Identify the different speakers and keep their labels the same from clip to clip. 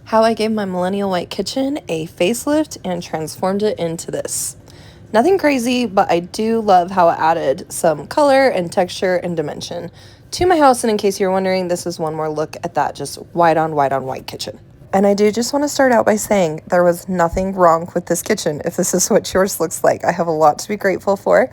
Speaker 1: how I gave my millennial white kitchen a facelift and transformed it into this. Nothing crazy, but I do love how it added some color and texture and dimension to my house. And in case you're wondering, this is one more look at that just white on white on white kitchen. And I do just want to start out by saying there was nothing wrong with this kitchen if this is what yours looks like. I have a lot to be grateful for.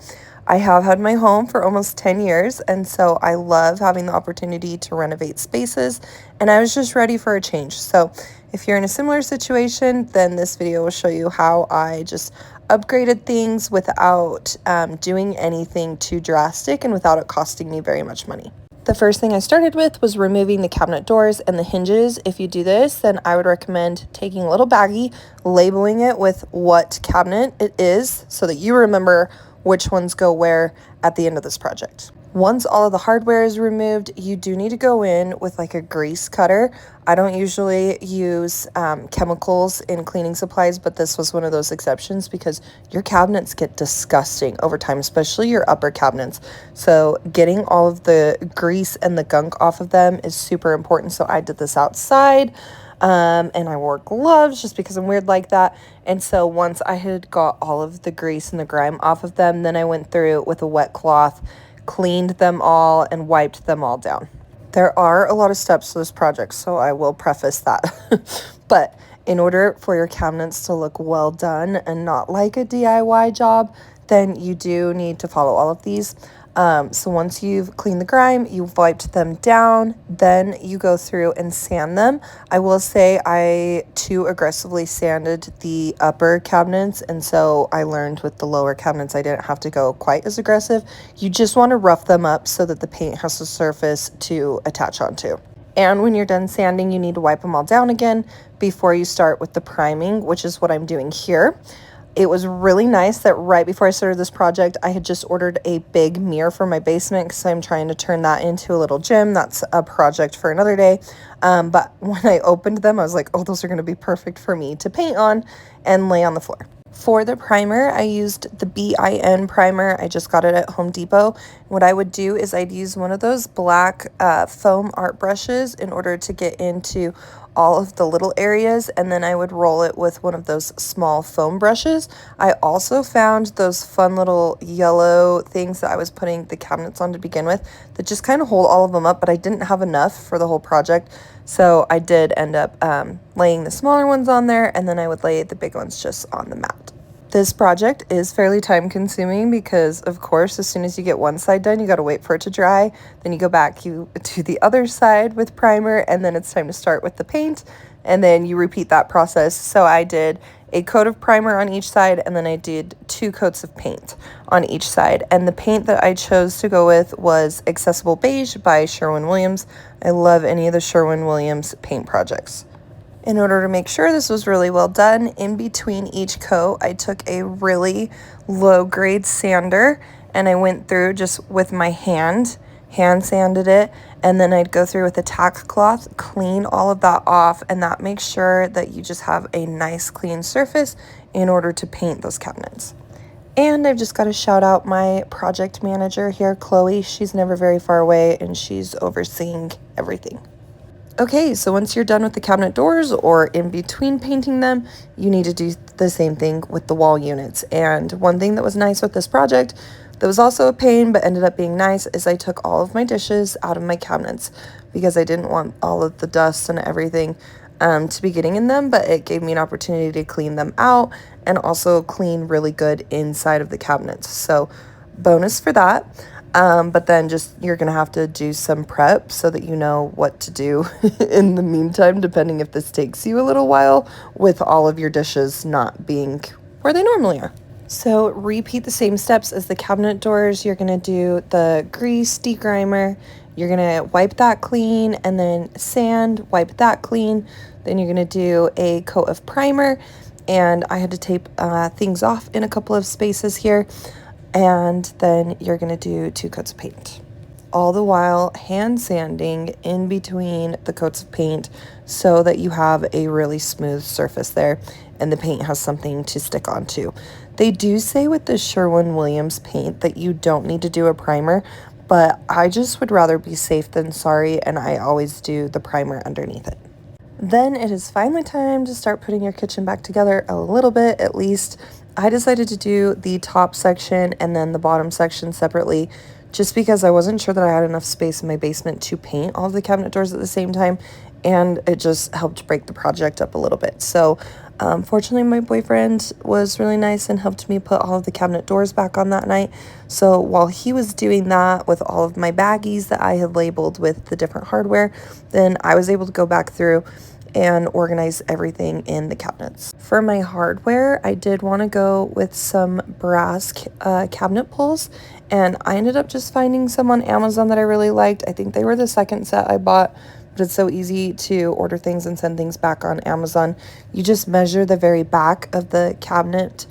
Speaker 1: I have had my home for almost 10 years, and so I love having the opportunity to renovate spaces, and I was just ready for a change. So if you're in a similar situation, then this video will show you how I just upgraded things without doing anything too drastic and without it costing me very much money. The first thing I started with was removing the cabinet doors and the hinges. If you do this, then I would recommend taking a little baggie, labeling it with what cabinet it is so that you remember which ones go where at the end of this project. Once all of the hardware is removed, you do need to go in with like a grease cutter. I don't usually use chemicals in cleaning supplies, but this was one of those exceptions because your cabinets get disgusting over time, especially your upper cabinets. So getting all of the grease and the gunk off of them is super important. So I did this outside. And I wore gloves just because I'm weird like that. And so once I had got all of the grease and the grime off of them, then I went through with a wet cloth, cleaned them all, and wiped them all down. There are a lot of steps to this project, so I will preface that. But in order for your cabinets to look well done and not like a DIY job, then you do need to follow all of these. So once you've cleaned the grime, you've wiped them down, then you go through and sand them. I will say I too aggressively sanded the upper cabinets, and so I learned with the lower cabinets I didn't have to go quite as aggressive. You just want to rough them up so that the paint has a surface to attach onto. And when you're done sanding, you need to wipe them all down again before you start with the priming, which is what I'm doing here. It was really nice that right before I started this project, I had just ordered a big mirror for my basement because I'm trying to turn that into a little gym. That's a project for another day. But when I opened them, I was like, oh, those are going to be perfect for me to paint on and lay on the floor. For the primer, I used the BIN primer. I just got it at Home Depot. What I would do is I'd use one of those black foam art brushes in order to get into all of the little areas, and then I would roll it with one of those small foam brushes. I also found those fun little yellow things that I was putting the cabinets on to begin with that just kind of hold all of them up, but I didn't have enough for the whole project. So I did end up laying the smaller ones on there, and then I would lay the big ones just on the mat. This project is fairly time consuming because, of course, as soon as you get one side done, you got to wait for it to dry. Then you go back to the other side with primer, and then it's time to start with the paint, and then you repeat that process. So I did a coat of primer on each side, and then I did 2 coats of paint on each side. And the paint that I chose to go with was Accessible Beige by Sherwin-Williams. I love any of the Sherwin-Williams paint projects. In order to make sure this was really well done, in between each coat, I took a really low-grade sander, and I went through just with my hand sanded it, and then I'd go through with a tack cloth, clean all of that off, and that makes sure that you just have a nice clean surface in order to paint those cabinets. And I've just got to shout out my project manager here, Chloe. She's never very far away, and she's overseeing everything. Okay, so once you're done with the cabinet doors or in between painting them, you need to do the same thing with the wall units. And one thing that was nice with this project that was also a pain but ended up being nice is I took all of my dishes out of my cabinets because I didn't want all of the dust and everything to be getting in them, but it gave me an opportunity to clean them out and also clean really good inside of the cabinets. So bonus for that. But then just you're going to have to do some prep so that you know what to do in the meantime, depending if this takes you a little while with all of your dishes not being where they normally are. So repeat the same steps as the cabinet doors. You're going to do the grease degrimer. You're going to wipe that clean and then sand, wipe that clean. Then you're going to do a coat of primer. And I had to tape things off in a couple of spaces here. And then you're going to do 2 coats of paint. All the while hand sanding in between the coats of paint so that you have a really smooth surface there and the paint has something to stick onto. They do say with the Sherwin-Williams paint that you don't need to do a primer, but I just would rather be safe than sorry, and I always do the primer underneath it. Then it is finally time to start putting your kitchen back together a little bit, at least. I decided to do the top section and then the bottom section separately just because I wasn't sure that I had enough space in my basement to paint all of the cabinet doors at the same time, and it just helped break the project up a little bit. So fortunately, my boyfriend was really nice and helped me put all of the cabinet doors back on that night. So while he was doing that with all of my baggies that I had labeled with the different hardware, then I was able to go back through and organize everything in the cabinets. For my hardware, I did want to go with some brass cabinet pulls, and I ended up just finding some on Amazon that I really liked. I think they were the second set I bought, but it's so easy to order things and send things back on Amazon. You just measure the very back of the cabinet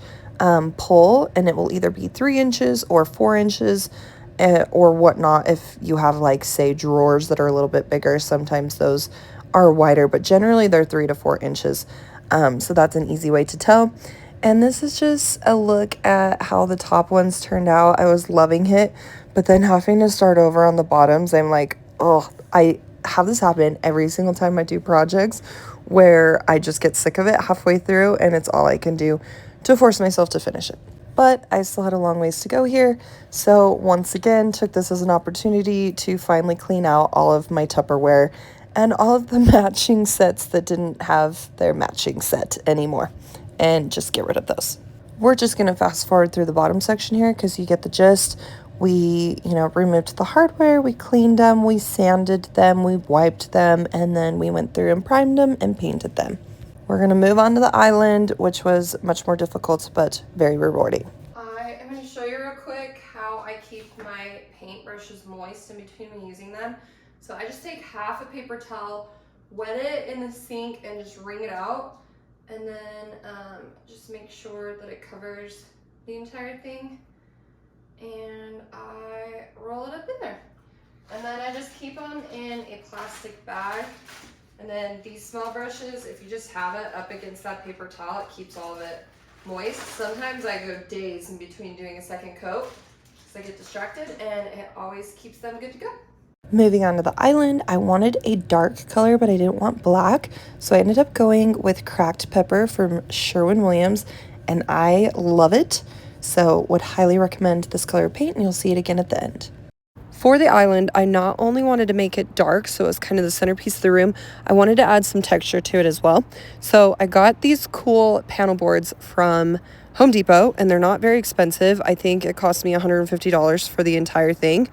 Speaker 1: pull, and it will either be 3 inches or 4 inches. Or whatnot. If you have, like, say, drawers that are a little bit bigger, sometimes those are wider, but generally they're 3 to 4 inches. So that's an easy way to tell. And this is just a look at how the top ones turned out. I was loving it, but then having to start over on the bottoms, I'm like, oh, I have this happen every single time I do projects where I just get sick of it halfway through, and it's all I can do to force myself to finish it. But I still had a long ways to go here, so once again took this as an opportunity to finally clean out all of my Tupperware and all of the matching sets that didn't have their matching set anymore, and just get rid of those. We're just going to fast forward through the bottom section here because you get the gist. We, removed the hardware, we cleaned them, we sanded them, we wiped them, and then we went through and primed them and painted them. We're going to move on to the island, which was much more difficult, but very rewarding. I am going to show you real quick how I keep my paint brushes moist in between me using them. So I just take half a paper towel, wet it in the sink, and just wring it out. And then just make sure that it covers the entire thing. And I roll it up in there. And then I just keep them in a plastic bag. And then these small brushes, if you just have it up against that paper towel, it keeps all of it moist. Sometimes I go days in between doing a second coat because I get distracted, and it always keeps them good to go. Moving on to the island, I wanted a dark color, but I didn't want black. So I ended up going with Cracked Pepper from Sherwin-Williams, and I love it. So would highly recommend this color of paint, and you'll see it again at the end. For the island, I not only wanted to make it dark, so it was kind of the centerpiece of the room, I wanted to add some texture to it as well. So I got these cool panel boards from Home Depot, and they're not very expensive. I think it cost me $150 for the entire thing.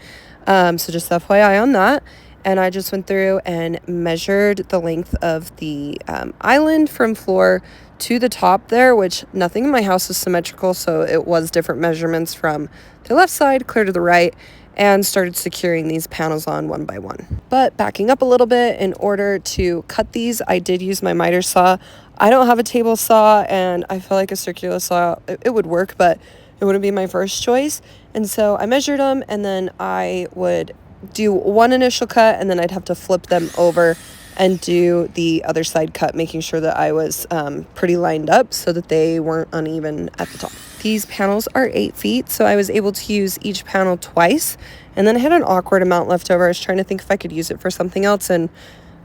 Speaker 1: So just FYI on that. And I just went through and measured the length of the island from floor to the top there, which nothing in my house is symmetrical, so it was different measurements from the left side clear to the right, and started securing these panels on one by one. But backing up a little bit, in order to cut these, I did use my miter saw. I don't have a table saw, and I feel like a circular saw, it would work, but it wouldn't be my first choice. And so I measured them, and then I would do one initial cut, and then I'd have to flip them over and do the other side cut, making sure that I was pretty lined up so that they weren't uneven at the top. These panels are 8 feet, so I was able to use each panel twice, and then I had an awkward amount left over. I was trying to think if I could use it for something else, and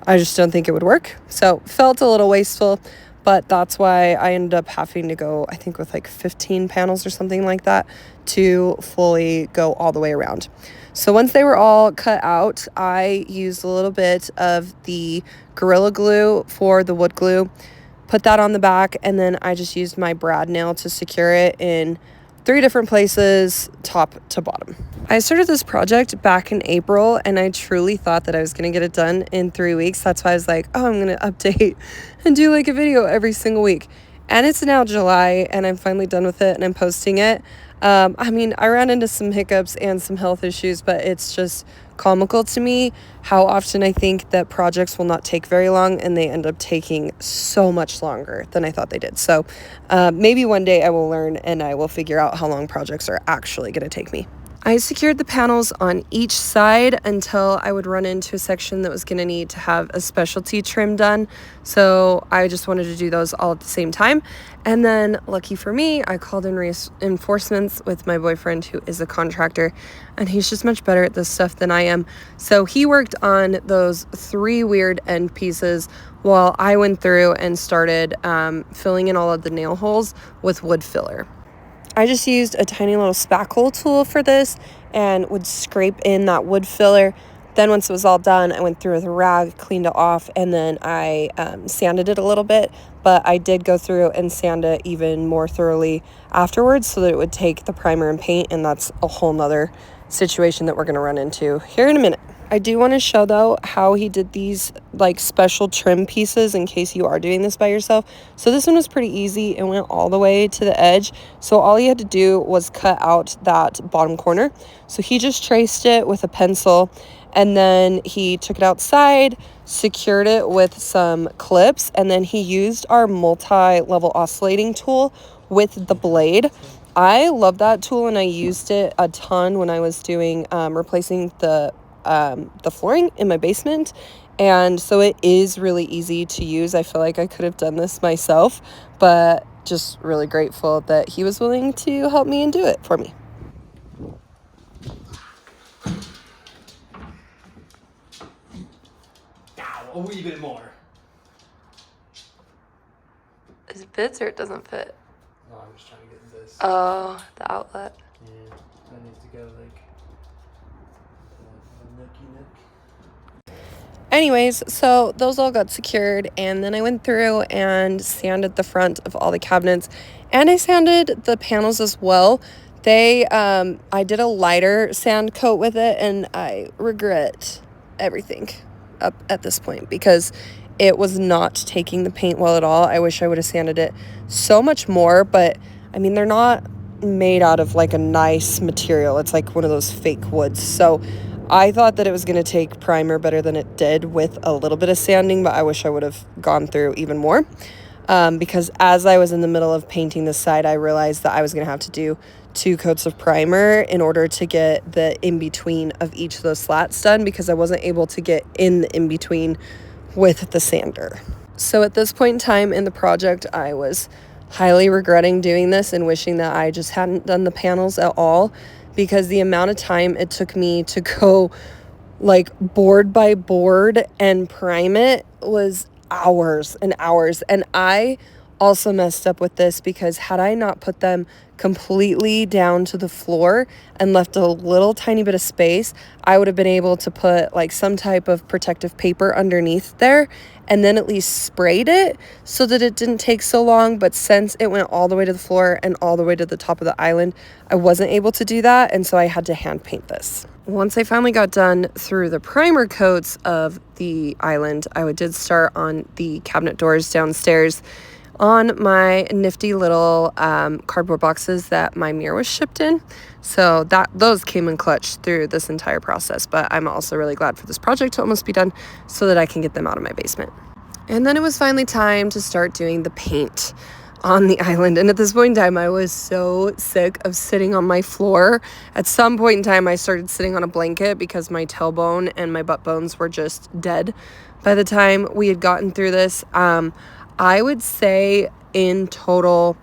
Speaker 1: I just don't think it would work. So felt a little wasteful, but that's why I ended up having to go, I think, with like 15 panels or something like that to fully go all the way around. So once they were all cut out, I used a little bit of the Gorilla Glue for the wood glue, put that on the back, and then I just used my brad nail to secure it in 3 different places, top to bottom. I started this project back in April, and I truly thought that I was going to get it done in 3 weeks. That's why I was like, oh, I'm going to update and do like a video every single week. And it's now July, and I'm finally done with it, and I'm posting it. I ran into some hiccups and some health issues, but it's just comical to me how often I think that projects will not take very long, and they end up taking so much longer than I thought they did. So maybe one day I will learn, and I will figure out how long projects are actually going to take me. I secured the panels on each side until I would run into a section that was going to need to have a specialty trim done. So I just wanted to do those all at the same time. And then lucky for me, I called in reinforcements with my boyfriend, who is a contractor, and he's just much better at this stuff than I am. So he worked on those 3 weird end pieces while I went through and started filling in all of the nail holes with wood filler. I just used a tiny little spackle tool for this and would scrape in that wood filler. Then once it was all done, I went through with a rag, cleaned it off, and then I sanded it a little bit. But I did go through and sand it even more thoroughly afterwards so that it would take the primer and paint, and that's a whole nother situation that we're going to run into here in a minute. I do want to show though how he did these like special trim pieces in case you are doing this by yourself. So this one was pretty easy. It went all the way to the edge. So all he had to do was cut out that bottom corner. So he just traced it with a pencil, and then he took it outside, secured it with some clips, and then he used our multi-level oscillating tool with the blade. I love that tool, and I used it a ton when I was doing replacing the flooring in my basement, and so it is really easy to use. I feel like I could have done this myself, but just really grateful that he was willing to help me and do it for me.
Speaker 2: A wee bit more.
Speaker 1: It fits or it doesn't fit?
Speaker 2: No, I'm just trying to get this.
Speaker 1: Oh, the outlet.
Speaker 2: Yeah, that needs to go like nookie.
Speaker 1: Anyways, so those all got secured, and then I went through and sanded the front of all the cabinets, and I sanded the panels as well. I did a lighter sand coat with it, and I regret everything up at this point because it was not taking the paint well at all. I wish I would have sanded it so much more, but I mean, they're not made out of like a nice material. It's like one of those fake woods. So I thought that it was going to take primer better than it did with a little bit of sanding, but I wish I would have gone through even more. Because as I was in the middle of painting this side, I realized that I was going to have to do 2 coats of primer in order to get the in-between of each of those slats done, because I wasn't able to get in the in-between with the sander. So at this point in time in the project, I was highly regretting doing this and wishing that I just hadn't done the panels at all, because the amount of time it took me to go like board by board and prime it was hours and hours. And I also messed up with this because had I not put them completely down to the floor and left a little tiny bit of space, I would have been able to put like some type of protective paper underneath there and then at least sprayed it so that it didn't take so long. But since it went all the way to the floor and all the way to the top of the island, I wasn't able to do that, and so I had to hand paint this. Once I finally got done through the primer coats of the island, I did start on the cabinet doors downstairs on my nifty little cardboard boxes that my mirror was shipped in. So those came in clutch through this entire process, but I'm also really glad for this project to almost be done so that I can get them out of my basement. And then it was finally time to start doing the paint on the island. And at this point in time, I was so sick of sitting on my floor. At some point in time, I started sitting on a blanket because my tailbone and my butt bones were just dead by the time we had gotten through this. I would say in total,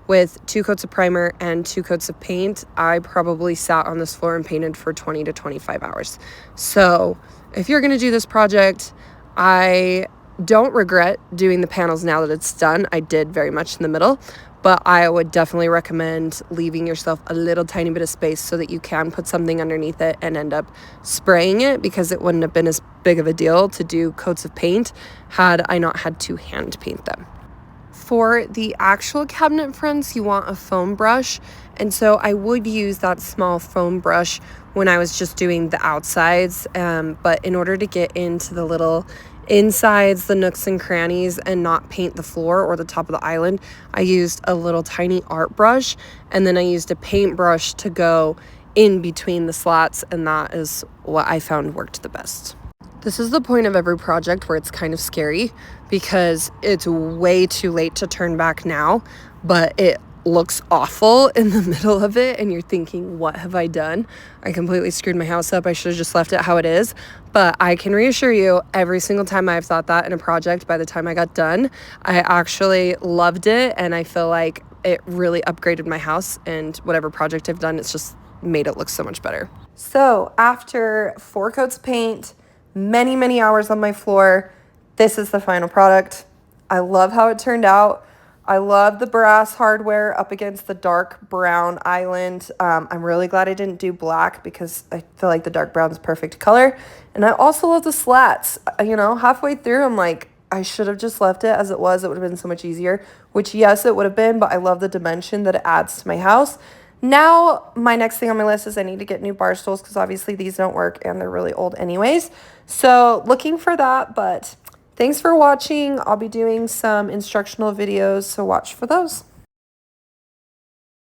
Speaker 1: with 2 coats of primer and 2 coats of paint, I probably sat on this floor and painted for 20 to 25 hours. So if you're going to do this project, I don't regret doing the panels now that it's done. I did very much in the middle, but I would definitely recommend leaving yourself a little tiny bit of space so that you can put something underneath it and end up spraying it, because it wouldn't have been as big of a deal to do coats of paint had I not had to hand paint them. For the actual cabinet fronts, you want a foam brush, and so I would use that small foam brush when I was just doing the outsides, but in order to get into the little insides, the nooks and crannies, and not paint the floor or the top of the island, I used a little tiny art brush, and then I used a paintbrush to go in between the slats, and that is what I found worked the best. This is the point of every project where it's kind of scary because it's way too late to turn back now, but it looks awful in the middle of it and you're thinking, what have I done? I completely screwed my house up. I should have just left it how it is. But I can reassure you, every single time I've thought that in a project, by the time I got done, I actually loved it. And I feel like it really upgraded my house, and whatever project I've done, it's just made it look so much better. So after 4 coats of paint, many hours on my floor, this is the final product. I love how it turned out. I love the brass hardware up against the dark brown island. I'm really glad I didn't do black because I feel like the dark brown is perfect color. And I also love the slats. You know, halfway through, I'm like, I should have just left it as it was. It would have been so much easier, which yes, it would have been, but I love the dimension that it adds to my house. Now, my next thing on my list is I need to get new bar stools because obviously these don't work and they're really old anyways. So looking for that, but thanks for watching. I'll be doing some instructional videos, so watch for those.